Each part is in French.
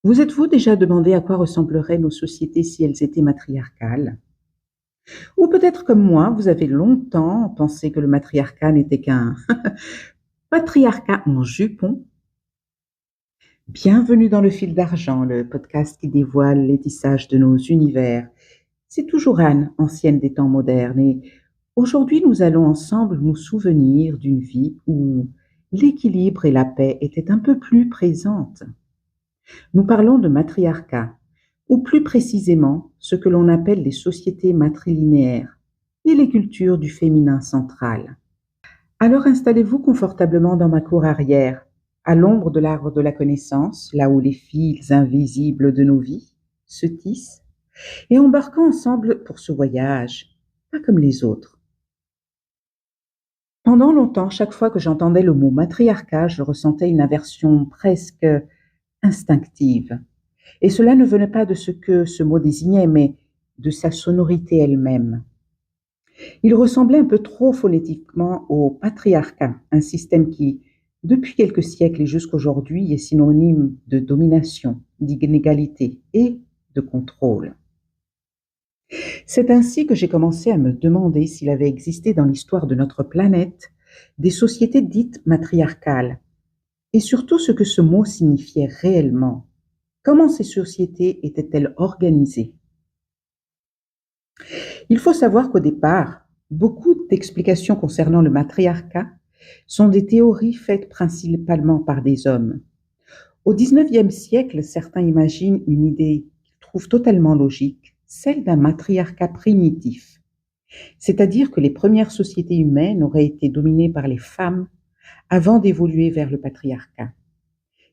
Vous êtes-vous déjà demandé à quoi ressembleraient nos sociétés si elles étaient matriarcales? Ou peut-être comme moi, vous avez longtemps pensé que le matriarcat n'était qu'un patriarcat en jupon? Bienvenue dans le fil d'argent, le podcast qui dévoile les tissages de nos univers. C'est toujours Anne, ancienne des temps modernes, et aujourd'hui nous allons ensemble nous souvenir d'une vie où l'équilibre et la paix étaient un peu plus présentes. Nous parlons de matriarcat, ou plus précisément ce que l'on appelle les sociétés matrilinéaires et les cultures du féminin central. Alors installez-vous confortablement dans ma cour arrière, à l'ombre de l'arbre de la connaissance, là où les fils invisibles de nos vies se tissent, et embarquons ensemble pour ce voyage, pas comme les autres. Pendant longtemps, chaque fois que j'entendais le mot matriarcat, je ressentais une aversion presque instinctive. Et cela ne venait pas de ce que ce mot désignait, mais de sa sonorité elle-même. Il ressemblait un peu trop phonétiquement au patriarcat, un système qui, depuis quelques siècles et jusqu'aujourd'hui, est synonyme de domination, d'inégalité et de contrôle. C'est ainsi que j'ai commencé à me demander s'il avait existé dans l'histoire de notre planète des sociétés dites matriarcales, et surtout ce que ce mot signifiait réellement. Comment ces sociétés étaient-elles organisées? Il faut savoir qu'au départ, beaucoup d'explications concernant le matriarcat sont des théories faites principalement par des hommes. Au XIXe siècle, certains imaginent une idée qu'ils trouvent totalement logique, celle d'un matriarcat primitif, c'est-à-dire que les premières sociétés humaines auraient été dominées par les femmes avant d'évoluer vers le patriarcat.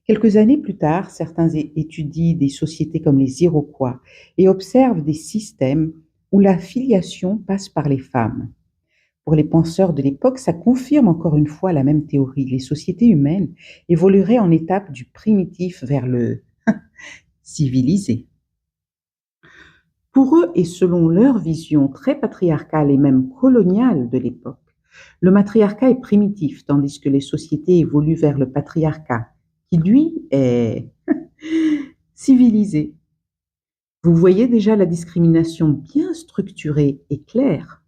Quelques années plus tard, certains étudient des sociétés comme les Iroquois et observent des systèmes où la filiation passe par les femmes. Pour les penseurs de l'époque, ça confirme encore une fois la même théorie. Les sociétés humaines évolueraient en étapes du primitif vers le civilisé. Pour eux, et selon leur vision très patriarcale et même coloniale de l'époque, le matriarcat est primitif, tandis que les sociétés évoluent vers le patriarcat, qui lui est civilisé. Vous voyez déjà la discrimination bien structurée et claire.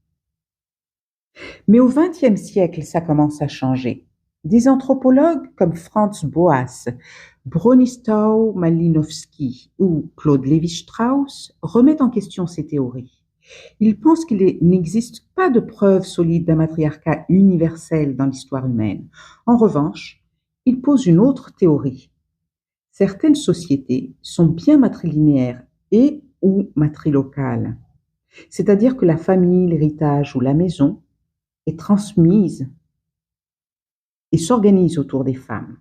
Mais au XXe siècle, ça commence à changer. Des anthropologues comme Franz Boas, Bronislaw Malinowski ou Claude Lévi-Strauss remettent en question ces théories. Ils pensent qu'il n'existe pas de preuves solides d'un matriarcat universel dans l'histoire humaine. En revanche, ils posent une autre théorie. Certaines sociétés sont bien matrilinéaires et ou matrilocales, c'est-à-dire que la famille, l'héritage ou la maison est transmise et s'organise autour des femmes,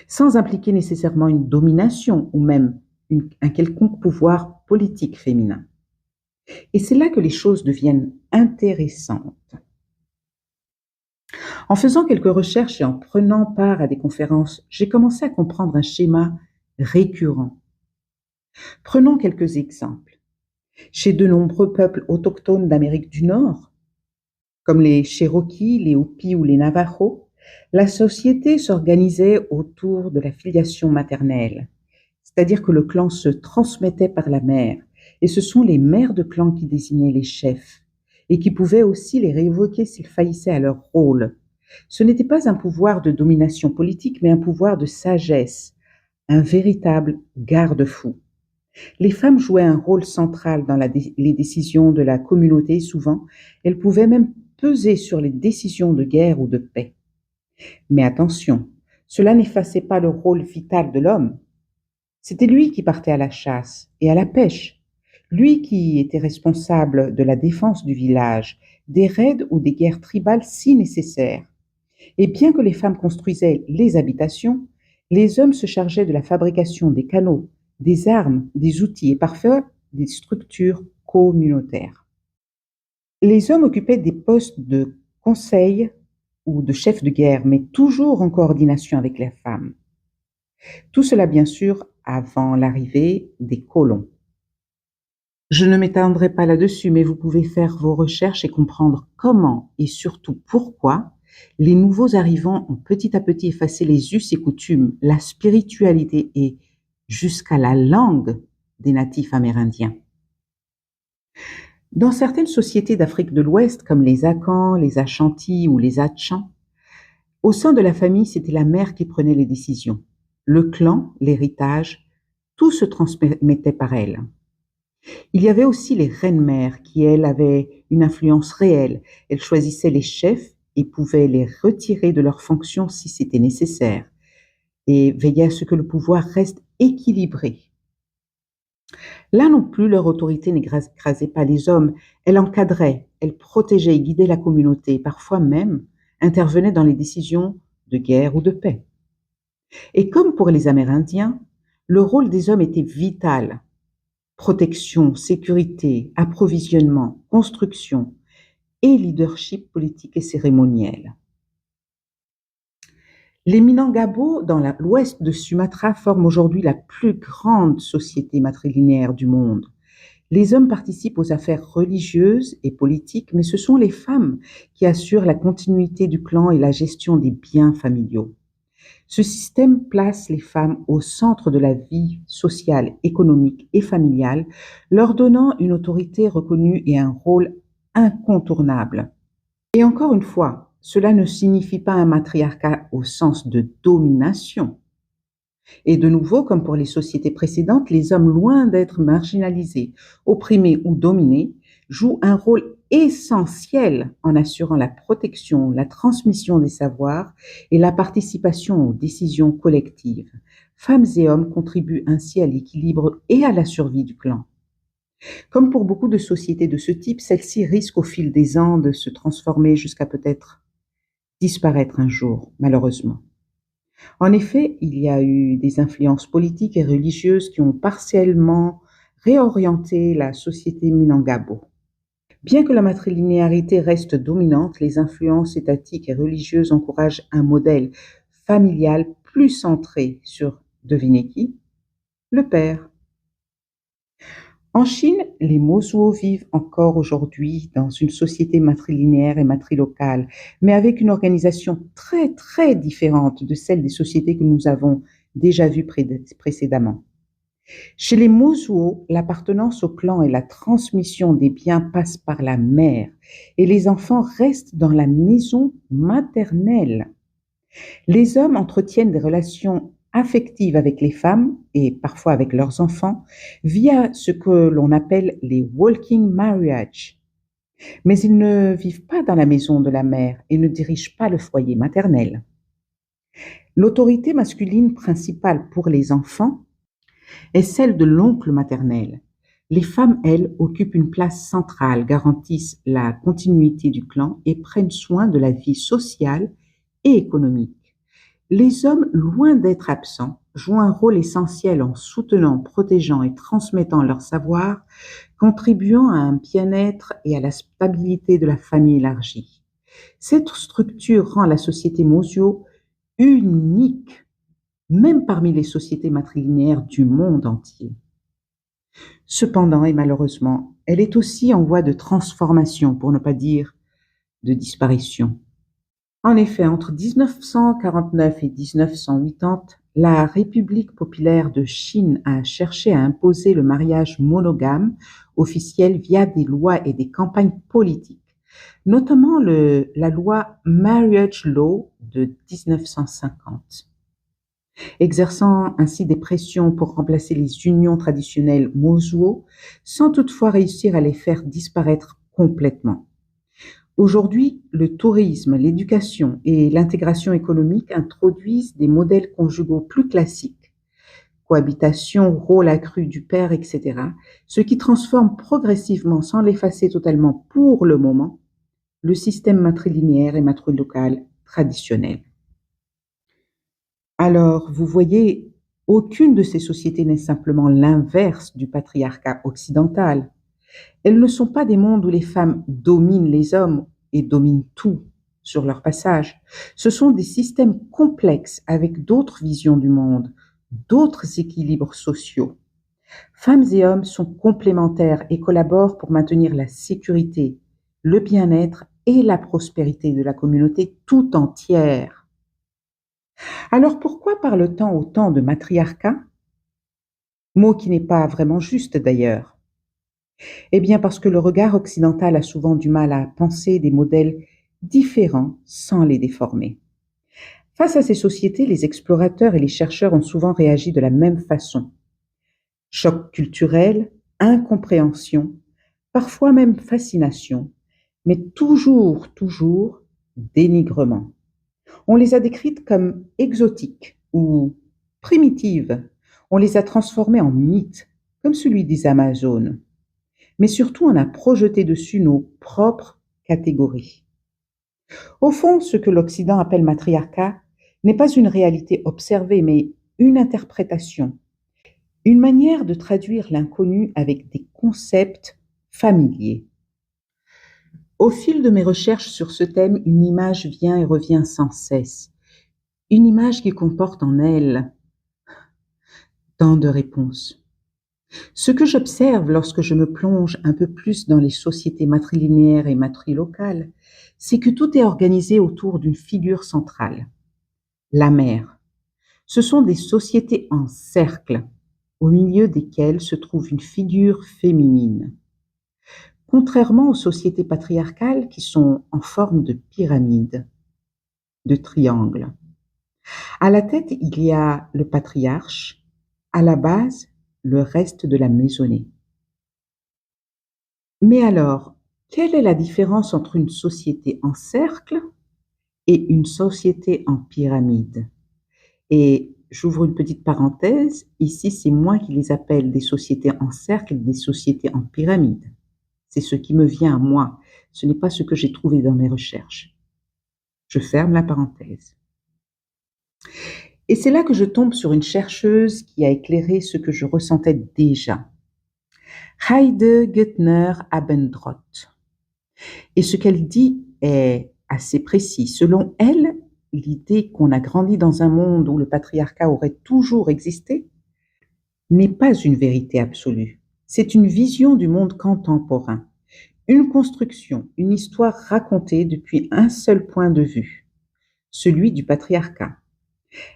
sans impliquer nécessairement une domination ou même un quelconque pouvoir politique féminin. Et c'est là que les choses deviennent intéressantes. En faisant quelques recherches et en prenant part à des conférences, j'ai commencé à comprendre un schéma récurrent. Prenons quelques exemples. Chez de nombreux peuples autochtones d'Amérique du Nord, comme les Cherokees, les Hopis ou les Navajos, la société s'organisait autour de la filiation maternelle, c'est-à-dire que le clan se transmettait par la mère, et ce sont les mères de clan qui désignaient les chefs, et qui pouvaient aussi les révoquer s'ils faillissaient à leur rôle. Ce n'était pas un pouvoir de domination politique, mais un pouvoir de sagesse, un véritable garde-fou. Les femmes jouaient un rôle central dans les décisions de la communauté. Souvent, elles pouvaient même peser sur les décisions de guerre ou de paix. Mais attention, cela n'effaçait pas le rôle vital de l'homme. C'était lui qui partait à la chasse et à la pêche, lui qui était responsable de la défense du village, des raids ou des guerres tribales si nécessaires. Et bien que les femmes construisaient les habitations, les hommes se chargeaient de la fabrication des canaux, des armes, des outils et parfois des structures communautaires. Les hommes occupaient des postes de conseil ou de chef de guerre, mais toujours en coordination avec les femmes. Tout cela, bien sûr, avant l'arrivée des colons. Je ne m'étendrai pas là-dessus, mais vous pouvez faire vos recherches et comprendre comment et surtout pourquoi les nouveaux arrivants ont petit à petit effacé les us et coutumes, la spiritualité et jusqu'à la langue des natifs amérindiens. Dans certaines sociétés d'Afrique de l'Ouest, comme les Akans, les Ashantis ou les Hatchans, au sein de la famille, c'était la mère qui prenait les décisions. Le clan, l'héritage, tout se transmettait par elle. Il y avait aussi les reines-mères qui, elles, avaient une influence réelle. Elles choisissaient les chefs et pouvaient les retirer de leurs fonctions si c'était nécessaire et veillaient à ce que le pouvoir reste équilibré. Là non plus, leur autorité n'écrasait pas les hommes. Elle encadrait, elle protégeait et guidait la communauté, parfois même intervenait dans les décisions de guerre ou de paix. Et comme pour les Amérindiens, le rôle des hommes était vital. Protection, sécurité, approvisionnement, construction et leadership politique et cérémoniel. Les Minangkabau, dans l'ouest de Sumatra, forment aujourd'hui la plus grande société matrilinéaire du monde. Les hommes participent aux affaires religieuses et politiques, mais ce sont les femmes qui assurent la continuité du clan et la gestion des biens familiaux. Ce système place les femmes au centre de la vie sociale, économique et familiale, leur donnant une autorité reconnue et un rôle incontournable. Et encore une fois, cela ne signifie pas un matriarcat au sens de domination. Et de nouveau, comme pour les sociétés précédentes, les hommes, loin d'être marginalisés, opprimés ou dominés, jouent un rôle essentiel en assurant la protection, la transmission des savoirs et la participation aux décisions collectives. Femmes et hommes contribuent ainsi à l'équilibre et à la survie du clan. Comme pour beaucoup de sociétés de ce type, celles-ci risquent au fil des ans de se transformer jusqu'à peut-être disparaître un jour, malheureusement. En effet, il y a eu des influences politiques et religieuses qui ont partiellement réorienté la société Minangkabau. Bien que la matrilinéarité reste dominante, les influences étatiques et religieuses encouragent un modèle familial plus centré sur, devinez qui? Le père. En Chine, les Mosuo vivent encore aujourd'hui dans une société matrilinéaire et matrilocale, mais avec une organisation très très différente de celle des sociétés que nous avons déjà vues précédemment. Chez les Mosuo, l'appartenance au clan et la transmission des biens passent par la mère et les enfants restent dans la maison maternelle. Les hommes entretiennent des relations affectives avec les femmes et parfois avec leurs enfants via ce que l'on appelle les walking marriage. Mais ils ne vivent pas dans la maison de la mère et ne dirigent pas le foyer maternel. L'autorité masculine principale pour les enfants est celle de l'oncle maternel. Les femmes, elles, occupent une place centrale, garantissent la continuité du clan et prennent soin de la vie sociale et économique. Les hommes, loin d'être absents, jouent un rôle essentiel en soutenant, protégeant et transmettant leur savoir, contribuant à un bien-être et à la stabilité de la famille élargie. Cette structure rend la société Mosuo unique, même parmi les sociétés matrilinéaires du monde entier. Cependant, et malheureusement, elle est aussi en voie de transformation, pour ne pas dire de disparition. En effet, entre 1949 et 1980, la République populaire de Chine a cherché à imposer le mariage monogame officiel via des lois et des campagnes politiques, notamment la loi Marriage Law de 1950. Exerçant ainsi des pressions pour remplacer les unions traditionnelles Mosuo, sans toutefois réussir à les faire disparaître complètement. Aujourd'hui, le tourisme, l'éducation et l'intégration économique introduisent des modèles conjugaux plus classiques, cohabitation, rôle accru du père, etc., ce qui transforme progressivement, sans l'effacer totalement pour le moment, le système matrilinéaire et matrilocal traditionnel. Alors, vous voyez, aucune de ces sociétés n'est simplement l'inverse du patriarcat occidental. Elles ne sont pas des mondes où les femmes dominent les hommes et dominent tout sur leur passage. Ce sont des systèmes complexes avec d'autres visions du monde, d'autres équilibres sociaux. Femmes et hommes sont complémentaires et collaborent pour maintenir la sécurité, le bien-être et la prospérité de la communauté tout entière. Alors pourquoi parle-t-on autant de matriarcat? Mot qui n'est pas vraiment juste d'ailleurs. Eh bien parce que le regard occidental a souvent du mal à penser des modèles différents sans les déformer. Face à ces sociétés, les explorateurs et les chercheurs ont souvent réagi de la même façon. Choc culturel, incompréhension, parfois même fascination, mais toujours dénigrement. On les a décrites comme exotiques ou primitives. On les a transformées en mythes, comme celui des Amazones. Mais surtout, on a projeté dessus nos propres catégories. Au fond, ce que l'Occident appelle matriarcat n'est pas une réalité observée, mais une interprétation, une manière de traduire l'inconnu avec des concepts familiers. Au fil de mes recherches sur ce thème, une image vient et revient sans cesse. Une image qui comporte en elle tant de réponses. Ce que j'observe lorsque je me plonge un peu plus dans les sociétés matrilinéaires et matrilocales, c'est que tout est organisé autour d'une figure centrale, la mère. Ce sont des sociétés en cercle, au milieu desquelles se trouve une figure féminine. Contrairement aux sociétés patriarcales qui sont en forme de pyramide, de triangle. À la tête, il y a le patriarche, à la base, le reste de la maisonnée. Mais alors, quelle est la différence entre une société en cercle et une société en pyramide? Et j'ouvre une petite parenthèse, ici c'est moi qui les appelle des sociétés en cercle, des sociétés en pyramide. C'est ce qui me vient à moi, ce n'est pas ce que j'ai trouvé dans mes recherches. Je ferme la parenthèse. Et c'est là que je tombe sur une chercheuse qui a éclairé ce que je ressentais déjà. Heide Güttner-Abendroth. Et ce qu'elle dit est assez précis. Selon elle, l'idée qu'on a grandi dans un monde où le patriarcat aurait toujours existé n'est pas une vérité absolue. C'est une vision du monde contemporain, une construction, une histoire racontée depuis un seul point de vue, celui du patriarcat.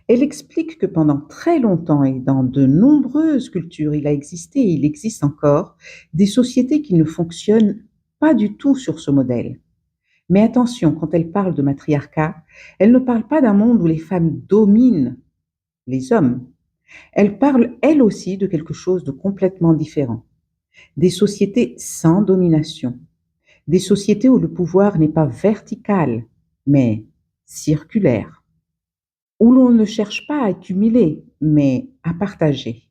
Elle explique que pendant très longtemps et dans de nombreuses cultures, il a existé et il existe encore des sociétés qui ne fonctionnent pas du tout sur ce modèle. Mais attention, quand elle parle de matriarcat, elle ne parle pas d'un monde où les femmes dominent les hommes. Elle parle, elle aussi, de quelque chose de complètement différent. Des sociétés sans domination. Des sociétés où le pouvoir n'est pas vertical, mais circulaire. Où l'on ne cherche pas à accumuler, mais à partager.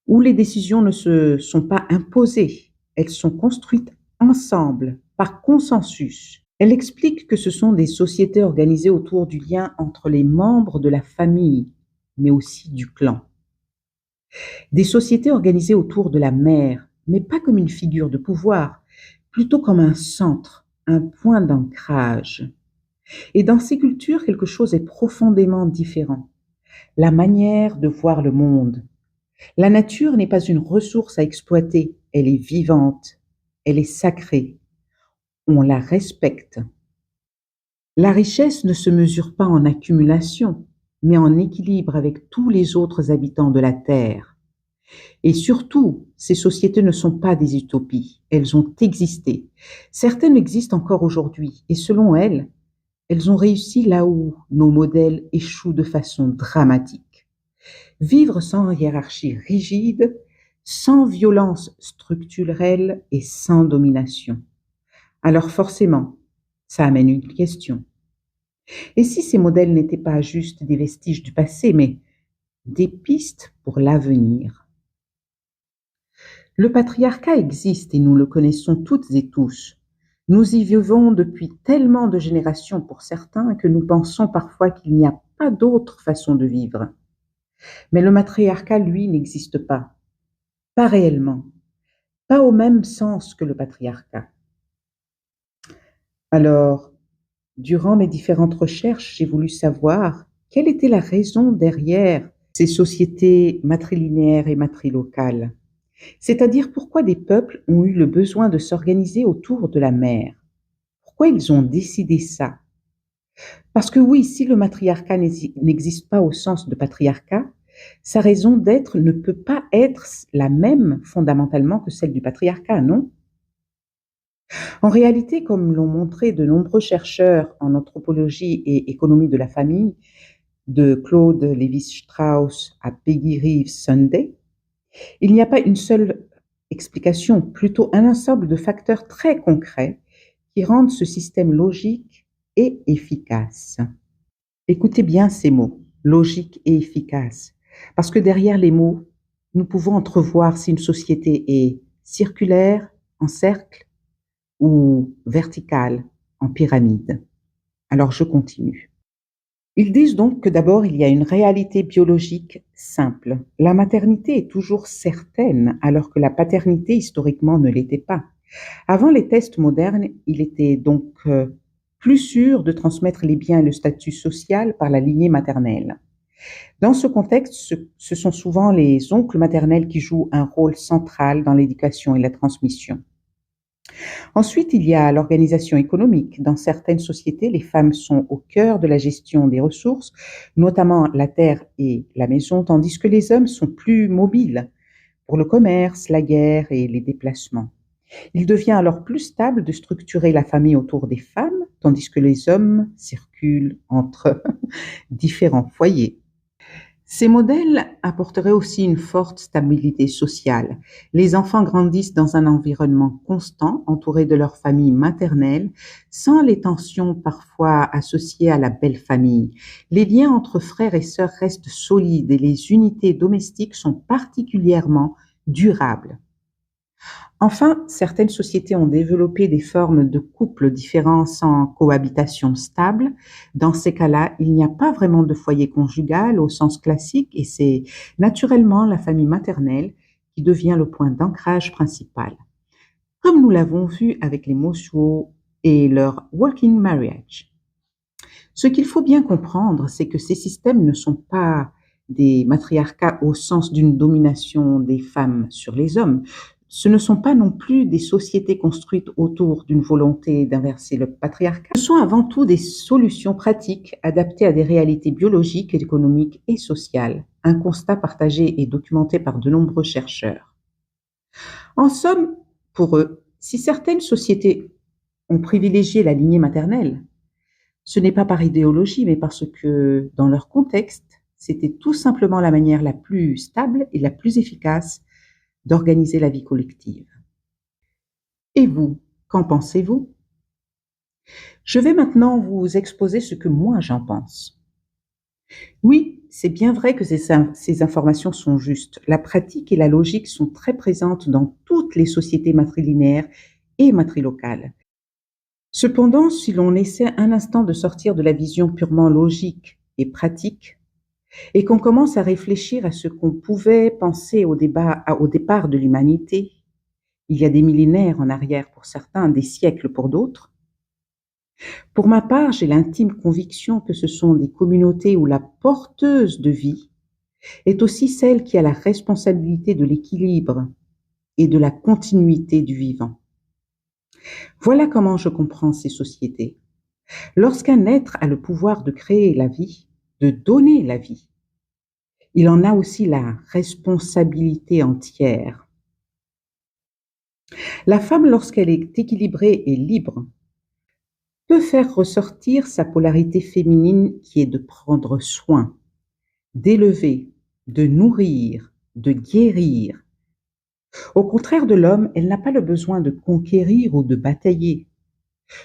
Où les décisions ne se sont pas imposées, elles sont construites ensemble, par consensus. Elle explique que ce sont des sociétés organisées autour du lien entre les membres de la famille, mais aussi du clan. Des sociétés organisées autour de la mère, mais pas comme une figure de pouvoir, plutôt comme un centre, un point d'ancrage. Et dans ces cultures, quelque chose est profondément différent. La manière de voir le monde. La nature n'est pas une ressource à exploiter, elle est vivante, elle est sacrée. On la respecte. La richesse ne se mesure pas en accumulation, mais en équilibre avec tous les autres habitants de la Terre. Et surtout, ces sociétés ne sont pas des utopies, elles ont existé. Certaines existent encore aujourd'hui, et selon elles, elles ont réussi là où nos modèles échouent de façon dramatique. Vivre sans hiérarchie rigide, sans violence structurelle et sans domination. Alors forcément, ça amène une question. Et si ces modèles n'étaient pas juste des vestiges du passé, mais des pistes pour l'avenir? Le patriarcat existe et nous le connaissons toutes et tous. Nous y vivons depuis tellement de générations pour certains que nous pensons parfois qu'il n'y a pas d'autre façon de vivre. Mais le matriarcat, lui, n'existe pas. Pas réellement. Pas au même sens que le patriarcat. Alors, durant mes différentes recherches, j'ai voulu savoir quelle était la raison derrière ces sociétés matrilinéaires et matrilocales. C'est-à-dire pourquoi des peuples ont eu le besoin de s'organiser autour de la mère. Pourquoi ils ont décidé ça? Parce que oui, si le matriarcat n'existe pas au sens de patriarcat, Sa raison d'être ne peut pas être la même fondamentalement que celle du patriarcat, non? En réalité, comme l'ont montré de nombreux chercheurs en anthropologie et économie de la famille, de Claude Lévi-Strauss à Peggy Reeves Sunday, il n'y a pas une seule explication, plutôt un ensemble de facteurs très concrets qui rendent ce système logique et efficace. Écoutez bien ces mots, logique et efficace, parce que derrière les mots, nous pouvons entrevoir si une société est circulaire, en cercle, ou verticale, en pyramide. Alors je continue. Ils disent donc que d'abord il y a une réalité biologique simple. La maternité est toujours certaine, alors que la paternité historiquement ne l'était pas. Avant les tests modernes, il était donc plus sûr de transmettre les biens et le statut social par la lignée maternelle. Dans ce contexte, ce sont souvent les oncles maternels qui jouent un rôle central dans l'éducation et la transmission. Ensuite, il y a l'organisation économique. Dans certaines sociétés, les femmes sont au cœur de la gestion des ressources, notamment la terre et la maison, tandis que les hommes sont plus mobiles pour le commerce, la guerre et les déplacements. Il devient alors plus stable de structurer la famille autour des femmes, tandis que les hommes circulent entre différents foyers. Ces modèles apporteraient aussi une forte stabilité sociale. Les enfants grandissent dans un environnement constant, entourés de leur famille maternelle, sans les tensions parfois associées à la belle famille. Les liens entre frères et sœurs restent solides et les unités domestiques sont particulièrement durables. Enfin, certaines sociétés ont développé des formes de couples différents sans cohabitation stable. Dans ces cas-là, il n'y a pas vraiment de foyer conjugal au sens classique et c'est naturellement la famille maternelle qui devient le point d'ancrage principal, comme nous l'avons vu avec les Mosuo et leur working marriage. Ce qu'il faut bien comprendre, c'est que ces systèmes ne sont pas des matriarcats au sens d'une domination des femmes sur les hommes. Ce ne sont pas non plus des sociétés construites autour d'une volonté d'inverser le patriarcat. Ce sont avant tout des solutions pratiques adaptées à des réalités biologiques, économiques et sociales. Un constat partagé et documenté par de nombreux chercheurs. En somme, pour eux, si certaines sociétés ont privilégié la lignée maternelle, ce n'est pas par idéologie, mais parce que, dans leur contexte, c'était tout simplement la manière la plus stable et la plus efficace d'organiser la vie collective. Et vous, qu'en pensez-vous? Je vais maintenant vous exposer ce que moi j'en pense. Oui, c'est bien vrai que ces informations sont justes. La pratique et la logique sont très présentes dans toutes les sociétés matrilinéaires et matrilocales. Cependant, si l'on essaie un instant de sortir de la vision purement logique et pratique, et qu'on commence à réfléchir à ce qu'on pouvait penser au départ de l'humanité, il y a des millénaires en arrière pour certains, des siècles pour d'autres. Pour ma part, j'ai l'intime conviction que ce sont des communautés où la porteuse de vie est aussi celle qui a la responsabilité de l'équilibre et de la continuité du vivant. Voilà comment je comprends ces sociétés. Lorsqu'un être a le pouvoir de créer la vie, de donner la vie, il en a aussi la responsabilité entière. La femme, lorsqu'elle est équilibrée et libre, peut faire ressortir sa polarité féminine qui est de prendre soin, d'élever, de nourrir, de guérir. Au contraire de l'homme, elle n'a pas le besoin de conquérir ou de batailler.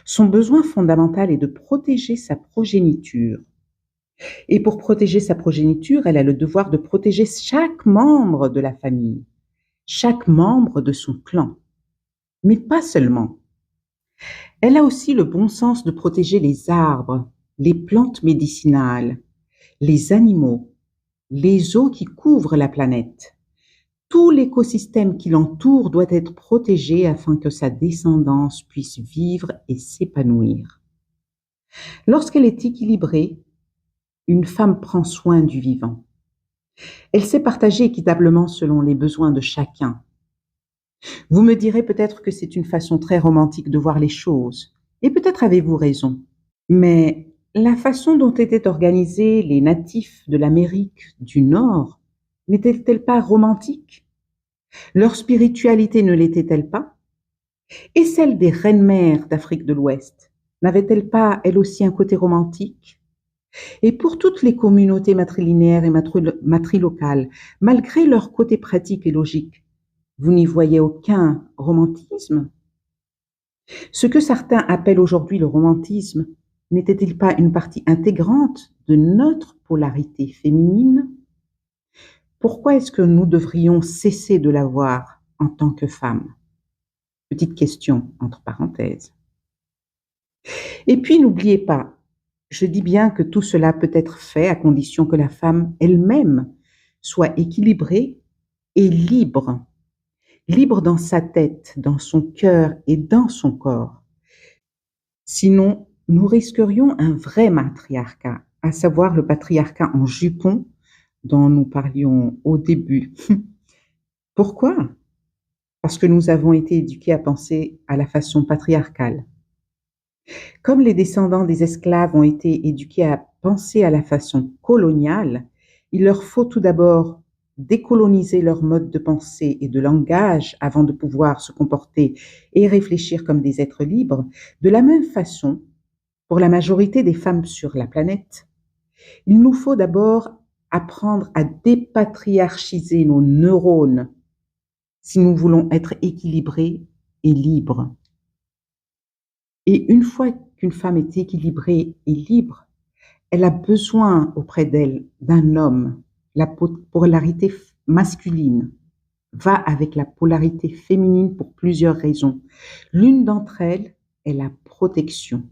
Son besoin fondamental est de protéger sa progéniture. Et pour protéger sa progéniture, elle a le devoir de protéger chaque membre de la famille, chaque membre de son clan. Mais pas seulement. Elle a aussi le bon sens de protéger les arbres, les plantes médicinales, les animaux, les eaux qui couvrent la planète. Tout l'écosystème qui l'entoure doit être protégé afin que sa descendance puisse vivre et s'épanouir. Lorsqu'elle est équilibrée, une femme prend soin du vivant. Elle sait partager équitablement selon les besoins de chacun. Vous me direz peut-être que c'est une façon très romantique de voir les choses, et peut-être avez-vous raison. Mais la façon dont étaient organisés les natifs de l'Amérique du Nord n'était-elle pas romantique? Leur spiritualité ne l'était-elle pas? Et celle des reines-mères d'Afrique de l'Ouest, n'avait-elle pas, elle aussi, un côté romantique? Et pour toutes les communautés matrilinéaires et matrilocales, malgré leur côté pratique et logique, vous n'y voyez aucun romantisme? Ce que certains appellent aujourd'hui le romantisme, n'était-il pas une partie intégrante de notre polarité féminine? Pourquoi est-ce que nous devrions cesser de la voir en tant que femme? Petite question entre parenthèses. Et puis n'oubliez pas, je dis bien que tout cela peut être fait à condition que la femme elle-même soit équilibrée et libre. Libre dans sa tête, dans son cœur et dans son corps. Sinon, nous risquerions un vrai matriarcat, à savoir le patriarcat en jupon dont nous parlions au début. Pourquoi? Parce que nous avons été éduqués à penser à la façon patriarcale. Comme les descendants des esclaves ont été éduqués à penser à la façon coloniale, il leur faut tout d'abord décoloniser leur mode de pensée et de langage avant de pouvoir se comporter et réfléchir comme des êtres libres. De la même façon, pour la majorité des femmes sur la planète, il nous faut d'abord apprendre à dépatriarchiser nos neurones si nous voulons être équilibrés et libres. Et une fois qu'une femme est équilibrée et libre, elle a besoin auprès d'elle d'un homme. La polarité masculine va avec la polarité féminine pour plusieurs raisons. L'une d'entre elles est la protection.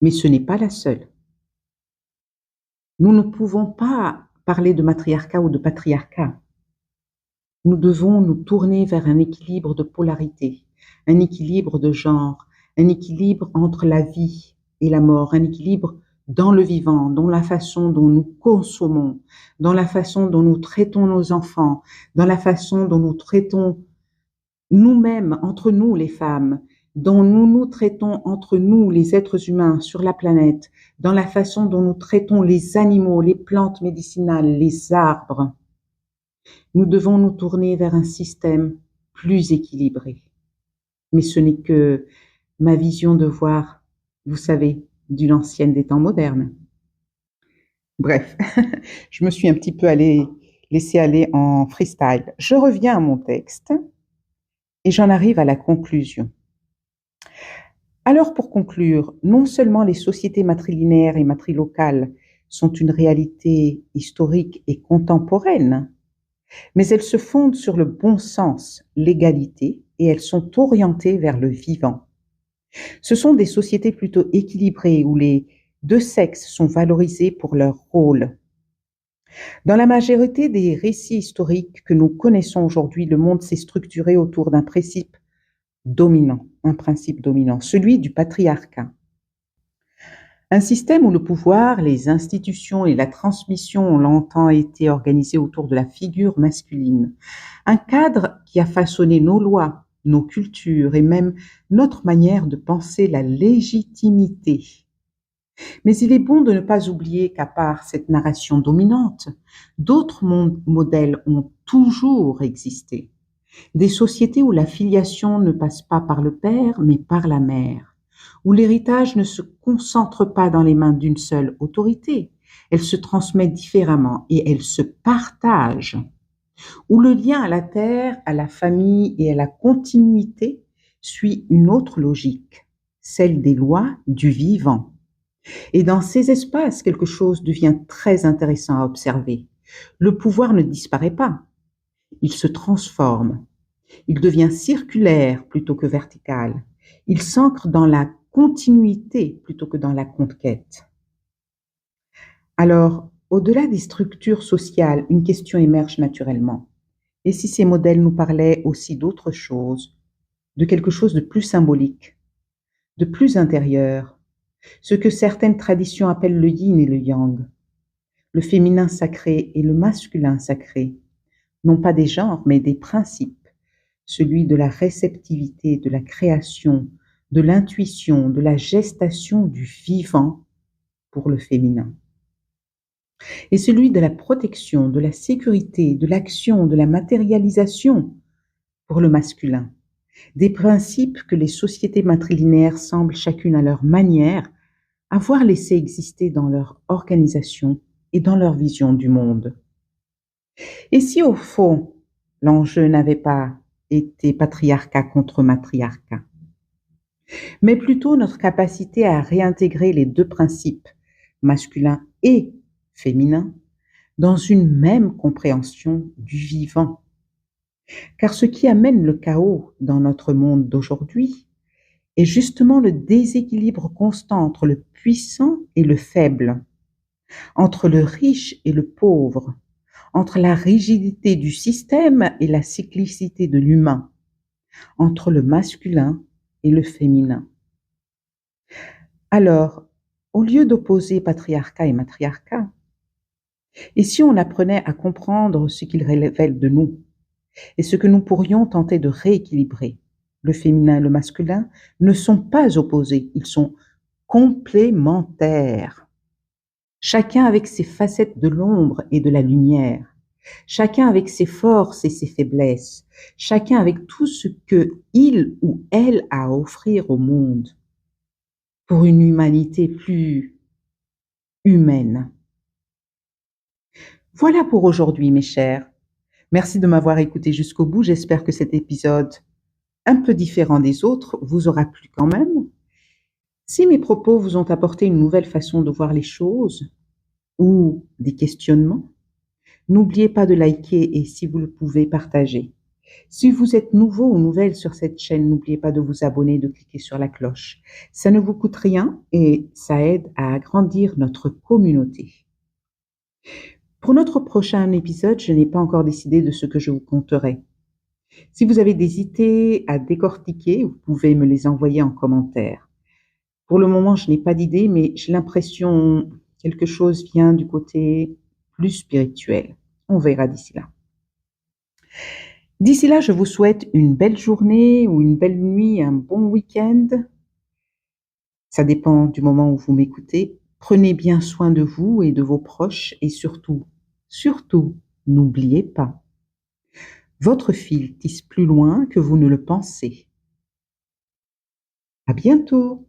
Mais ce n'est pas la seule. Nous ne pouvons pas parler de matriarcat ou de patriarcat. Nous devons nous tourner vers un équilibre de polarité, un équilibre de genre, un équilibre entre la vie et la mort, un équilibre dans le vivant, dans la façon dont nous consommons, dans la façon dont nous traitons nos enfants, dans la façon dont nous traitons nous-mêmes, entre nous les femmes, dont nous nous traitons entre nous les êtres humains sur la planète, dans la façon dont nous traitons les animaux, les plantes médicinales, les arbres. Nous devons nous tourner vers un système plus équilibré. Mais ce n'est que ma vision de voir, vous savez, d'une ancienne des temps modernes. Bref, je me suis un petit peu laissée aller en freestyle. Je reviens à mon texte et j'en arrive à la conclusion. Alors pour conclure, non seulement les sociétés matrilinéaires et matrilocales sont une réalité historique et contemporaine, mais elles se fondent sur le bon sens, l'égalité, et elles sont orientées vers le vivant. Ce sont des sociétés plutôt équilibrées où les deux sexes sont valorisés pour leur rôle. Dans la majorité des récits historiques que nous connaissons aujourd'hui, le monde s'est structuré autour d'un principe dominant, celui du patriarcat. Un système où le pouvoir, les institutions et la transmission ont longtemps été organisés autour de la figure masculine. Un cadre qui a façonné nos lois, nos cultures et même notre manière de penser la légitimité. Mais il est bon de ne pas oublier qu'à part cette narration dominante, d'autres modèles ont toujours existé. Des sociétés où la filiation ne passe pas par le père, mais par la mère, où l'héritage ne se concentre pas dans les mains d'une seule autorité, elle se transmet différemment et elle se partage, où le lien à la terre, à la famille et à la continuité suit une autre logique, celle des lois du vivant. Et dans ces espaces, quelque chose devient très intéressant à observer. Le pouvoir ne disparaît pas, il se transforme. Il devient circulaire plutôt que vertical. Il s'ancre dans la continuité plutôt que dans la conquête. Alors, au-delà des structures sociales, une question émerge naturellement. Et si ces modèles nous parlaient aussi d'autre chose, de quelque chose de plus symbolique, de plus intérieur, ce que certaines traditions appellent le yin et le yang, le féminin sacré et le masculin sacré, non pas des genres, mais des principes, celui de la réceptivité, de la création, de l'intuition, de la gestation du vivant pour le féminin. et celui de la protection, de la sécurité, de l'action, de la matérialisation pour le masculin. Des principes que les sociétés matrilinéaires semblent chacune à leur manière avoir laissé exister dans leur organisation et dans leur vision du monde. Et si au fond, l'enjeu n'avait pas été patriarcat contre matriarcat, mais plutôt notre capacité à réintégrer les deux principes, masculin et féminin, dans une même compréhension du vivant. Car ce qui amène le chaos dans notre monde d'aujourd'hui est justement le déséquilibre constant entre le puissant et le faible, entre le riche et le pauvre, entre la rigidité du système et la cyclicité de l'humain, entre le masculin et le féminin. Alors, au lieu d'opposer patriarcat et matriarcat, et si on apprenait à comprendre ce qu'il révèle de nous et ce que nous pourrions tenter de rééquilibrer, le féminin et le masculin ne sont pas opposés, ils sont complémentaires. Chacun avec ses facettes de l'ombre et de la lumière, chacun avec ses forces et ses faiblesses, chacun avec tout ce que il ou elle a à offrir au monde pour une humanité plus humaine. Voilà pour aujourd'hui, mes chers. Merci de m'avoir écouté jusqu'au bout. J'espère que cet épisode, un peu différent des autres, vous aura plu quand même. Si mes propos vous ont apporté une nouvelle façon de voir les choses ou des questionnements, n'oubliez pas de liker et si vous le pouvez, partager. Si vous êtes nouveau ou nouvelle sur cette chaîne, n'oubliez pas de vous abonner et de cliquer sur la cloche. Ça ne vous coûte rien et ça aide à agrandir notre communauté. Pour notre prochain épisode, je n'ai pas encore décidé de ce que je vous conterai. Si vous avez des idées à décortiquer, vous pouvez me les envoyer en commentaire. Pour le moment, je n'ai pas d'idée, mais j'ai l'impression que quelque chose vient du côté plus spirituel. On verra d'ici là. D'ici là, je vous souhaite une belle journée ou une belle nuit, un bon week-end. Ça dépend du moment où vous m'écoutez. Prenez bien soin de vous et de vos proches et surtout, n'oubliez pas, votre fil tisse plus loin que vous ne le pensez. À bientôt!